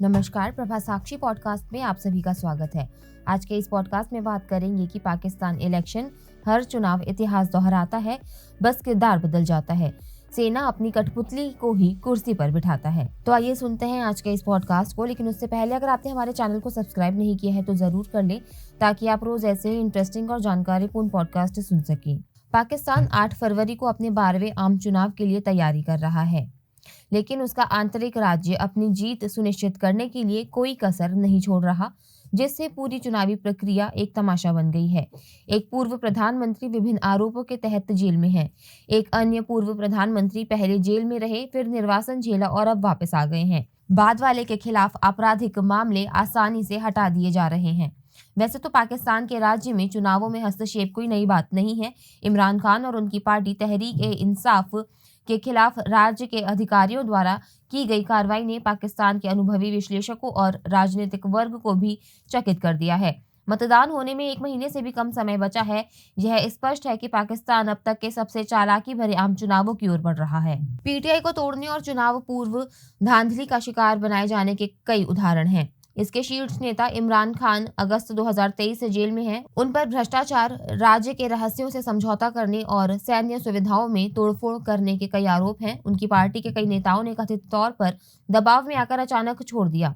नमस्कार, प्रभा साक्षी पॉडकास्ट में आप सभी का स्वागत है। आज के इस पॉडकास्ट में बात करेंगे कि पाकिस्तान इलेक्शन हर चुनाव इतिहास दोहराता है, बस किरदार बदल जाता है। सेना अपनी कठपुतली को ही कुर्सी पर बिठाता है। तो आइए सुनते हैं आज के इस पॉडकास्ट को। लेकिन उससे पहले अगर आपने हमारे चैनल को सब्सक्राइब नहीं किया है तो जरूर कर लें, ताकि आप रोज ऐसे ही इंटरेस्टिंग और जानकारीपूर्ण पॉडकास्ट सुन सकें। पाकिस्तान 8 फरवरी को अपने 12वें आम चुनाव के लिए तैयारी कर रहा है, लेकिन उसका आंतरिक राज्य अपनी जीत सुनिश्चित करने के लिए कोई कसर नहीं छोड़ रहा, जिससे पूरी चुनावी प्रक्रिया एक तमाशा बन गई है। एक पूर्व प्रधानमंत्री विभिन्न आरोपों के तहत जेल में है। एक अन्य पूर्व प्रधानमंत्री पहले जेल में रहे, फिर निर्वासन झेला और अब वापस आ गए हैं। बाद वाले के खिलाफ आपराधिक मामले आसानी से हटा दिए जा रहे हैं। वैसे तो पाकिस्तान के राज्य में चुनावों में हस्तक्षेप कोई नई बात नहीं है। इमरान खान और उनकी पार्टी तहरीक-ए-इंसाफ के खिलाफ राज्य के अधिकारियों द्वारा की गई कार्रवाई ने पाकिस्तान के अनुभवी विश्लेषकों और राजनीतिक वर्ग को भी चकित कर दिया है। मतदान होने में 1 महीने से भी कम समय बचा है। यह स्पष्ट है कि पाकिस्तान अब तक के सबसे चालाकी भरे आम चुनावों की ओर बढ़ रहा है। पीटीआई को तोड़ने और चुनाव पूर्व धांधली का शिकार बनाए जाने के कई उदाहरण हैं। इसके शीर्ष नेता इमरान खान अगस्त 2023 से जेल में हैं। उन पर भ्रष्टाचार, राज्य के रहस्यों से समझौता करने और सैन्य सुविधाओं में तोड़फोड़ करने के कई आरोप हैं। उनकी पार्टी के कई नेताओं ने कथित तौर पर दबाव में आकर अचानक छोड़ दिया।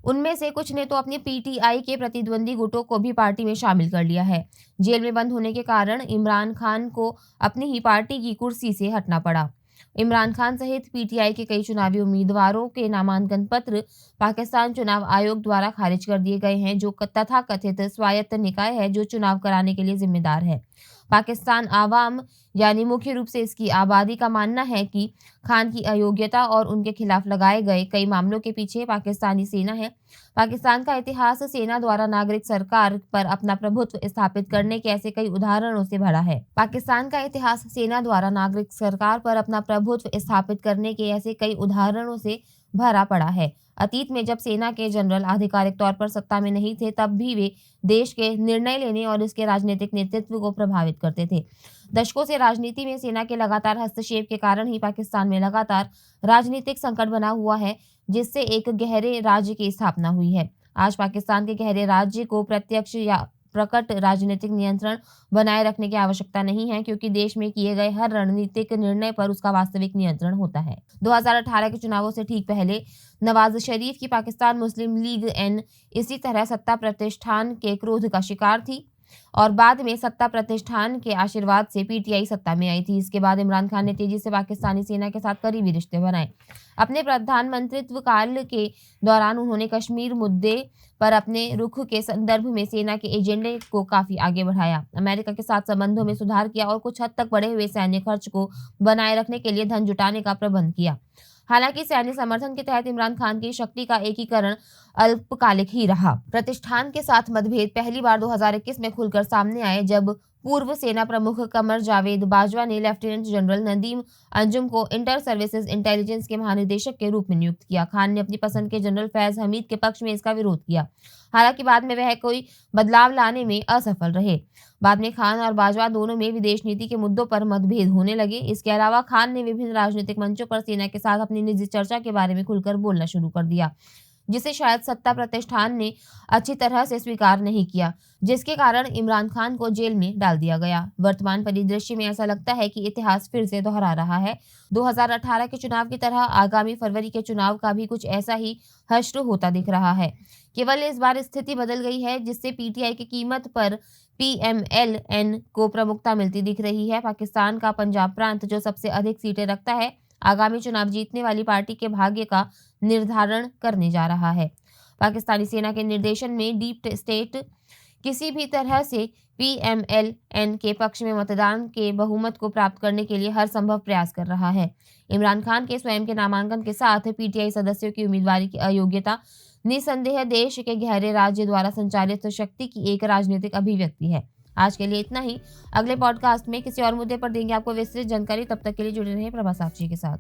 उनमें से कुछ ने तो अपने पीटीआई के प्रतिद्वंदी गुटों को भी पार्टी में शामिल कर लिया है। जेल में बंद होने के कारण इमरान खान को अपनी ही पार्टी की कुर्सी से हटना पड़ा। इमरान खान सहित पीटीआई के कई चुनावी उम्मीदवारों के नामांकन पत्र पाकिस्तान चुनाव आयोग द्वारा खारिज कर दिए गए हैं, जो तथाकथित स्वायत्त निकाय है जो चुनाव कराने के लिए जिम्मेदार है। पाकिस्तान आवाम यानी मुख्य रूप से इसकी आबादी का मानना है कि खान की अयोग्यता और उनके खिलाफ लगाए गए कई मामलों के पीछे पाकिस्तानी सेना है। पाकिस्तान का इतिहास सेना द्वारा नागरिक सरकार पर अपना प्रभुत्व स्थापित करने के ऐसे कई उदाहरणों से भरा है। पाकिस्तान का इतिहास सेना द्वारा नागरिक सरकार पर अपना प्रभुत्व स्थापित करने के ऐसे कई उदाहरणों से भरा पड़ा है। अतीत में जब सेना के जनरल आधिकारिक तौर पर सत्ता में नहीं थे, तब भी वे देश के निर्णय लेने और इसके राजनीतिक नेतृत्व को प्रभावित करते थे। दशकों से राजनीति में सेना के लगातार हस्तक्षेप के कारण ही पाकिस्तान में लगातार राजनीतिक संकट बना हुआ है, जिससे एक गहरे राज्य की स्थापना हुई है। आज पाकिस्तान के गहरे राज्य को प्रत्यक्ष या प्रकट राजनीतिक नियंत्रण बनाए रखने की आवश्यकता नहीं है, क्योंकि देश में किए गए हर रणनीतिक निर्णय पर उसका वास्तविक नियंत्रण होता है। 2018 के चुनावों से ठीक पहले नवाज शरीफ की पाकिस्तान मुस्लिम लीग एन इसी तरह सत्ता प्रतिष्ठान के क्रोध का शिकार थी और बाद में सत्ता प्रतिष्ठान के आशीर्वाद से पीटीआई सत्ता में आई थी। इसके बाद इमरान खान ने तेजी से पाकिस्तानी सेना के साथ करीबी रिश्ते बनाए। अपने प्रधानमंत्रित्व काल के दौरान उन्होंने कश्मीर मुद्दे पर अपने रुख के संदर्भ में सेना के एजेंडे को काफी आगे बढ़ाया, अमेरिका के साथ संबंधों में सुधार किया और कुछ हद तक बढ़े हुए सैन्य खर्च को बनाए रखने के लिए धन जुटाने का प्रबंध किया। हालांकि सैन्य समर्थन के तहत इमरान खान की शक्ति का एकीकरण अल्पकालिक ही रहा। प्रतिष्ठान के साथ मतभेद पहली बार 2021 में खुलकर सामने आए, जब पूर्व सेना प्रमुख कमर जावेद बाजवा ने लेफ्टिनेंट जनरल नदीम अंजुम को इंटर सर्विसेज इंटेलिजेंस के महानिदेशक के रूप में नियुक्त किया। खान ने अपनी पसंद के जनरल फैज हमीद के पक्ष में इसका विरोध किया। हालांकि बाद में वह कोई बदलाव लाने में असफल रहे। बाद में खान और बाजवा दोनों में विदेश नीति के मुद्दों पर मतभेद होने लगे। इसके अलावा खान ने विभिन्न राजनीतिक मंचों पर सेना के साथ अपनी निजी चर्चा के बारे में खुलकर बोलना शुरू कर दिया, जिसे शायद सत्ता प्रतिष्ठान ने अच्छी तरह से स्वीकार नहीं किया, जिसके कारण इमरान खान को जेल में डाल दिया गया। वर्तमान परिदृश्य में ऐसा लगता है कि इतिहास फिर से दोहरा रहा है। 2018 के चुनाव की तरह आगामी फरवरी के चुनाव का भी कुछ ऐसा ही हश्र होता दिख रहा है। केवल इस बार स्थिति बदल गई है, जिससे पीटीआई की कीमत पर पीएमएल-एन को प्रमुखता मिलती दिख रही है। पाकिस्तान का पंजाब प्रांत, जो सबसे अधिक सीटें रखता है, आगामी चुनाव जीतने वाली पार्टी के भाग्य का निर्धारण करने जा रहा है। पाकिस्तानी सेना के निर्देशन में डीप स्टेट किसी भी तरह से पीएमएल-एन के पक्ष में मतदान के बहुमत को प्राप्त करने के लिए हर संभव प्रयास कर रहा है। इमरान खान के स्वयं के नामांकन के साथ पीटीआई सदस्यों की उम्मीदवारी की अयोग्यता निसंदेह देश के गहरे राज्य द्वारा संचालित शक्ति की एक राजनीतिक अभिव्यक्ति है। आज के लिए इतना ही। अगले पॉडकास्ट में किसी और मुद्दे पर देंगे आपको विस्तृत जानकारी। तब तक के लिए जुड़े रहें प्रभा साक्षी के साथ।